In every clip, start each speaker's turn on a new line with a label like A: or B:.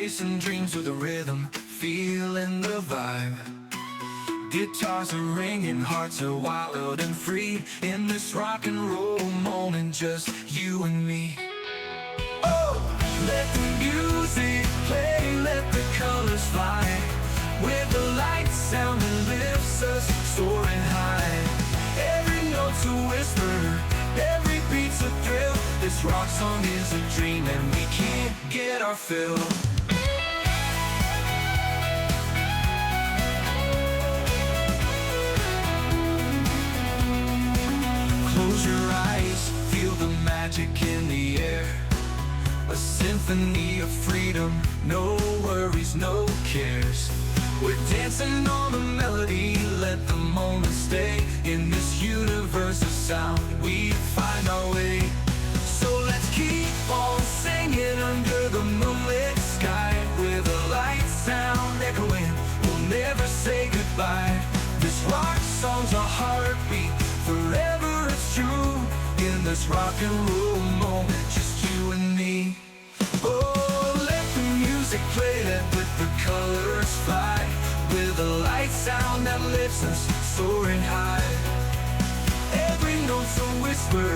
A: chasing dreams with a rhythm, feeling the vibe. Guitars are ringing, hearts are wild and free. In this rock and roll moment, just you and me. Oh, let the music play, let the colors fly. With the light sound that lifts us, soaring high. Every note's a whisper, every beat's a thrill. This rock song is a dream and we can't get our fill. Close your eyes, feel the magic in the air. A symphony of freedom, no worries, no cares. We're dancing on the melody, let the moment stay. In this universe of sound, we find our way. So let's keep on singing under the moonlit sky. With a light sound echoing, we'll never say goodbye. This rock song's a heartbeat, forever it's true. In this rock and roll moment, just you and me. Oh, let the music play, let the colors fly. With a light sound that lifts us, soaring high. Every note's a whisper,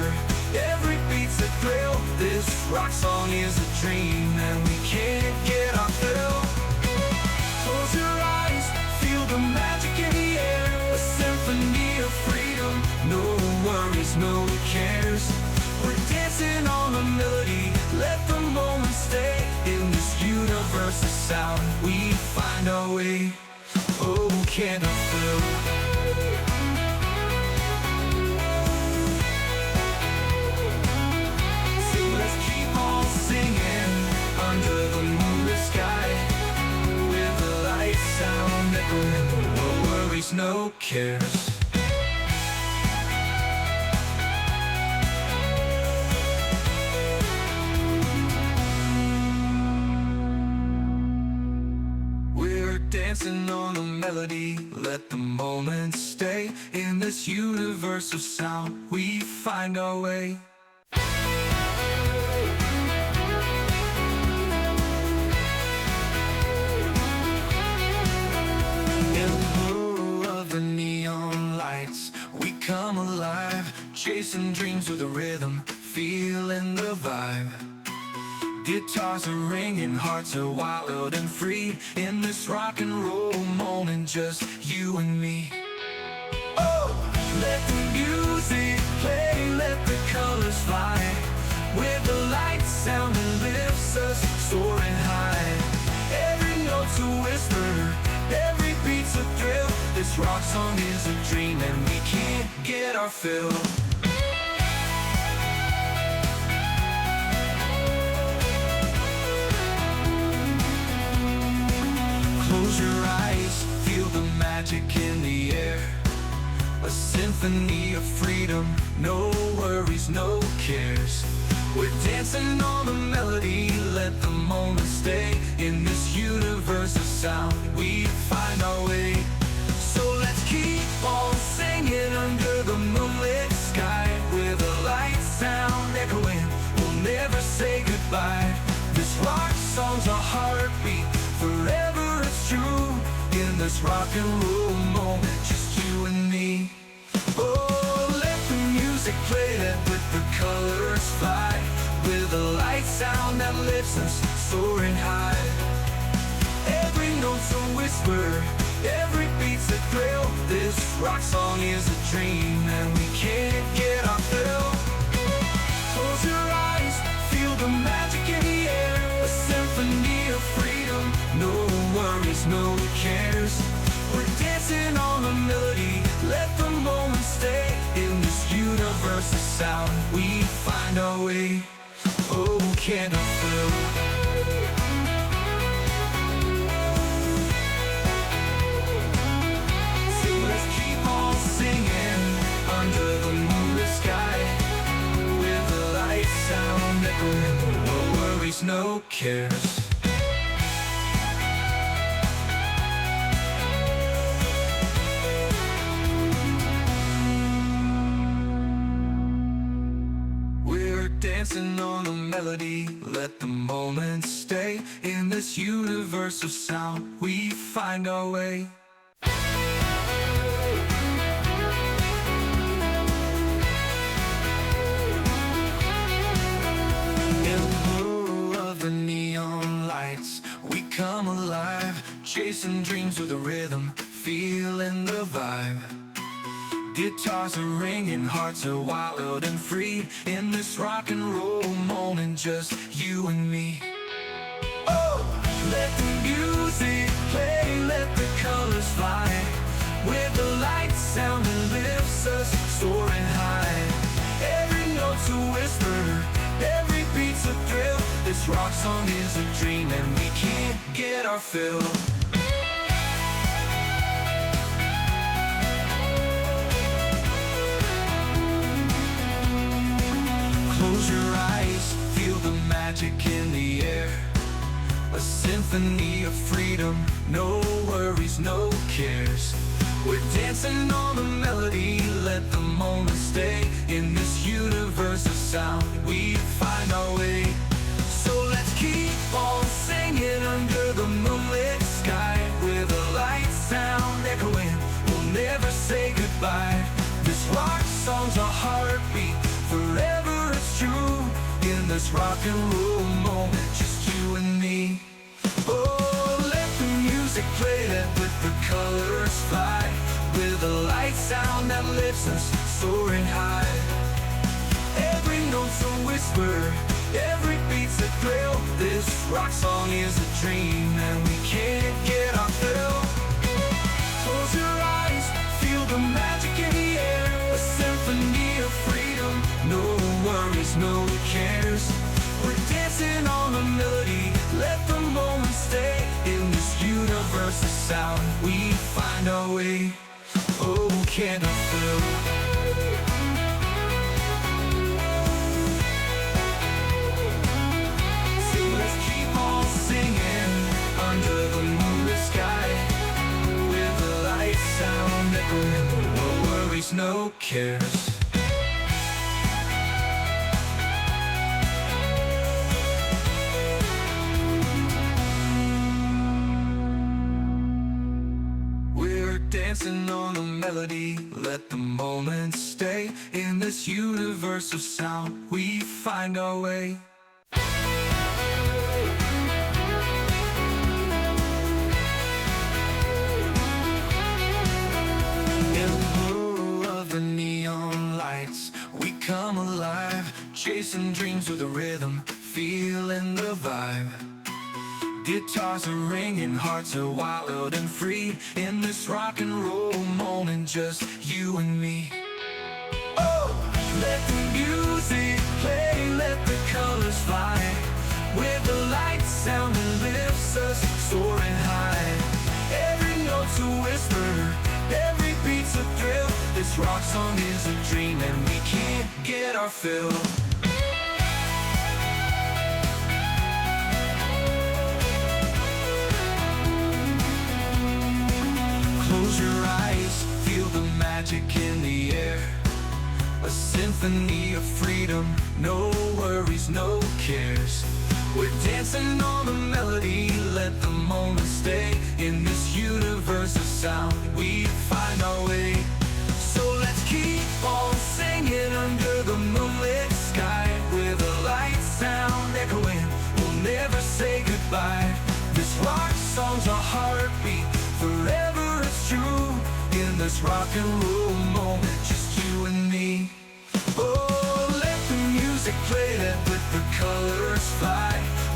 A: every beat's a thrill. This rock song is a dream and we can't get our fill. Close your eyes, feel the magic in the air. A symphony of freedom, no worries, no cares. We're dancing on the melody, let the moment stay. In this universe of sound, we find our way. Oh, can I feel? So let's keep on singing under the moonlit sky. With the light sound echoing, no worries, no cares. Dancing on the melody, let the moment stay. In this universe of sound, we find our way. In the blur of the neon lights, we come alive. Chasing dreams with a rhythm, feeling the vibe. Guitars are ringing, hearts are wild and free. In this rock and roll moment, just you and me. Oh, let the music play, let the colors fly. With the light sound that lifts us, soaring high. Every note's a whisper, every beat's a thrill. This rock song is a dream and we can't get our fill. Close your eyes, feel the magic in the air. A symphony of freedom, no worries, no cares. We're dancing on the melody, let the moment stay. In this universe of sound, we find our way. So let's keep on singing under the moonlit sky. With a light sound echoing, we'll never say goodbye. This rock song's a heartbeat, forever it's true. In this rock and roll moment, just you and me. Oh, let the music play, let the colors fly. With a light sound that lifts us, soaring high. Every note's a whisper, every beat's a thrill. This rock song is a dream and we can't get our fill. Close your eyes, feel the magic in the air. A symphony of freedom, no worries, no cares. We're dancing on the melody, let the moment stay. In this universe of sound, we find our way. Oh, can I feel? So let's keep on singing under the moonlit sky. With the light sound echoing, no worries, no cares. Dancing on the melody. melody, let the moment stay. In this universe of sound, we find our way. In the blur of the neon lights, we come alive, chasing dreams with a rhythm, feeling the vibe. Guitars are ringing, hearts are wild and free. In this rock and roll moment, just you and me. Oh, let the music play, let the colors fly. With the light sound that lifts us, soaring high. Every note's a whisper, every beat's a thrill. This rock song is a dream and we can't get our fill. Close your eyes, feel the magic in the air. A symphony of freedom, no worries, no cares. We're dancing on the melody, let the moment stay. In this universe of sound, we find our way. So let's keep on singing under the moonlit sky. With a light sound echoing, we'll never say goodbye. This rock song's a heartbeat, forever it's true. In this rock and roll moment, just you and me. Oh, let the music play, let the colors fly. With a light sound that lifts us, soaring high. Every note's a whisper, every beat's a thrill. This rock song is a dream and we can't get our fill. Close your eyes, feel the magic in the air. A symphony of freedom, no worries, no cares. We're dancing on the melody, let the moment stay. In this universe of sound, we find our way. Oh, can't I feel? So let's keep on singing under the moonlit sky. With the light sound echoing, no worries, no cares. Dancing on the melody, let the moment stay. In this universe of sound, we find our way. In the blur of the neon lights, we come alive, chasing dreams with a rhythm, feeling the vibe. Guitars are ringing, hearts are wild and free. In this rock and roll moment, just you and me. Oh, let the music play, let the colors fly. With the light sound that lifts us, soaring high. Every note's a whisper, every beat's a thrill. This rock song is a dream and we can't get our fill. Close your eyes, feel the magic in the air. A symphony of freedom, no worries, no cares. We're dancing on the melody, let the moment stay. In this universe of sound, we find our way. So let's keep on singing under the moonlit sky. With a light sound echoing, we'll never say goodbye. This rock song's a heartbeat, forever it's true. In this rock and roll moment, just you and me. Oh, let the music play, let the colors fly.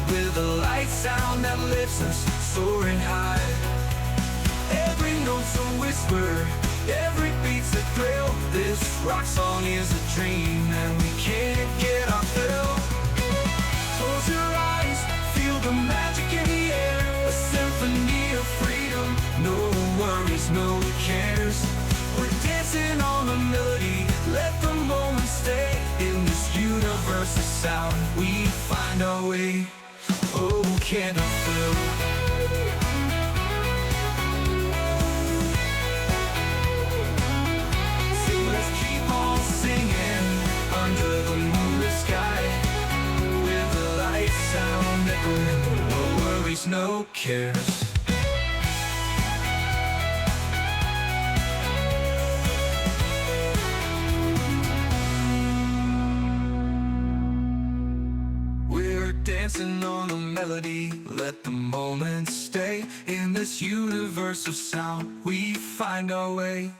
A: With a light sound that lifts us, soaring high. Every note's a whisper, every beat's a thrill. This rock song is a dream and we can't get our fill. Close your eyes, feel the magic in the air. A symphony of freedom, no worries, no cares. We're dancing on the melody, let the moment stay. In this universe of sound, we find our way. Oh, can't I feel? So let's keep on singing under the moonlit sky. With the cares. We're dancing on a melody, let the moment stay. In this universe of sound, we find our way.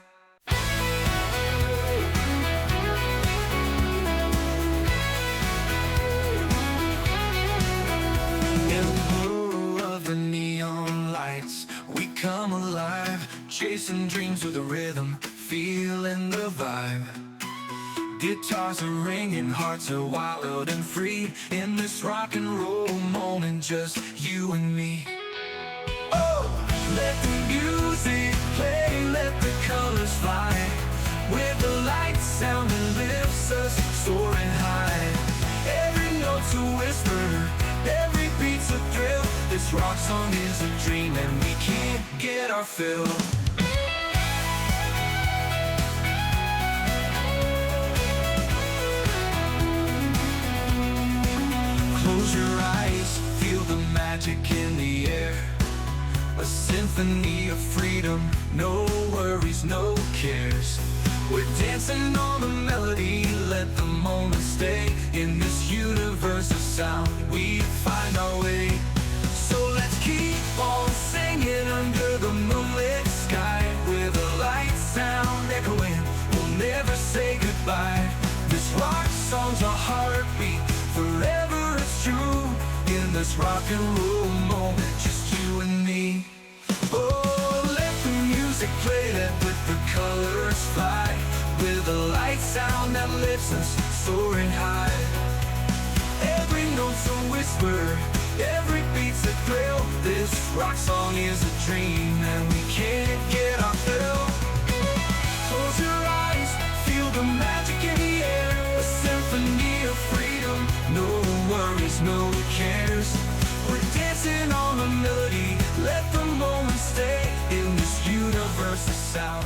A: In the blur of the neon lights, we come alive, chasing dreams with a rhythm, feeling the vibe. Guitars are ringing, hearts are wild and free. In this rock and roll moment, just you and me. Oh, let the music play, let the colors fly. With the light sound that lifts us, soaring high. Every note's a whisper, every beat's a thrill. This rock song is a dream and we can't get our fill. Close your eyes, feel the magic in the air. A symphony of freedom, no worries, no cares. We're dancing on the melody, let the moment stay. In this universe of sound, we find our way. So let's keep on singing under the moonlit sky. With a light sound echoing, we'll never say goodbye. This rock song's a heartbeat, forever it's true. In this rock and roll moment, just you and me. Oh, let the music play, let the colors fly. With a light sound that lifts us, soaring high. Every note's a whisper, every beat's a thrill. This rock song is a dream and we can't get our fill. Close your eyes, feel the magic in the air. A symphony of freedom, no worries, no cares. We're dancing on a melody, let the moment stay. In this universe of sound,